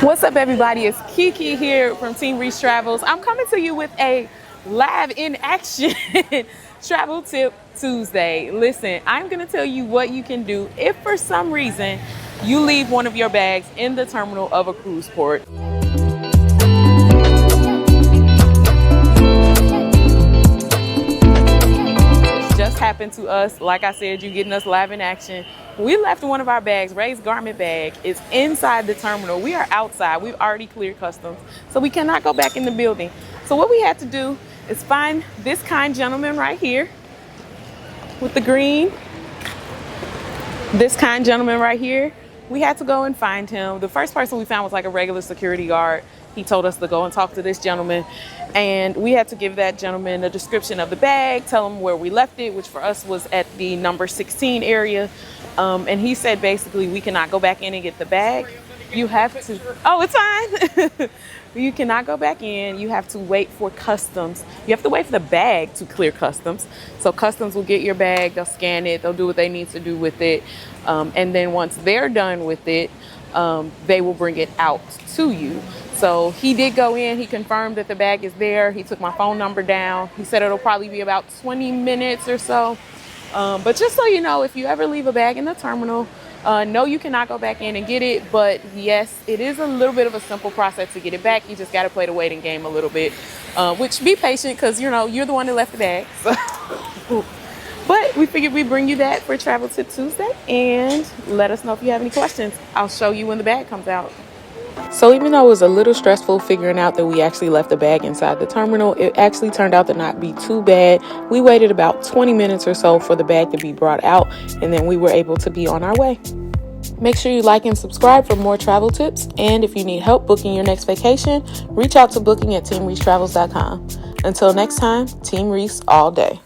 What's up, everybody? It's Kiki here from Team Reese Travels. I'm coming to you with a live in action travel tip Tuesday. Listen, I'm going to tell you what you can do if for some reason you leave one of your bags in the terminal of a cruise port. Just happened to us. Like I said, you getting us live in action. We left one of our bags. Ray's garment bag is inside the terminal. We are outside. We've already cleared customs, so we cannot go back in the building. So what we had to do is find this kind gentleman right here with the green. This kind gentleman right here. We had to go and find him. The first person we found was like a regular security guard. He told us to go and talk to this gentleman, and we had to give that gentleman a description of the bag, tell him where we left it, which for us was at the number 16 area. And he said basically we cannot go back in and get the bag. You have to, oh, it's fine. You cannot go back in. You have to wait for customs. You have to wait for the bag to clear customs. So customs will get your bag, they'll scan it, they'll do what they need to do with it. And then once they're done with it, they will bring it out to you. So he did go in, he confirmed that the bag is there. He took my phone number down. He said it'll probably be about 20 minutes or so. But just so you know, if you ever leave a bag in the terminal, no, you cannot go back in and get it. But yes, it is a little bit of a simple process to get it back. You just got to play the waiting game a little bit, which be patient because, you know, you're the one that left the bag. So. But we figured we'd bring you that for Travel Tip Tuesday, and let us know if you have any questions. I'll show you when the bag comes out. So even though it was a little stressful figuring out that we actually left the bag inside the terminal, it actually turned out to not be too bad. We waited about 20 minutes or so for the bag to be brought out, and then we were able to be on our way. Make sure you like and subscribe for more travel tips. And if you need help booking your next vacation, reach out to booking at teamreacetravels.com. Until next time, Team Reese all day.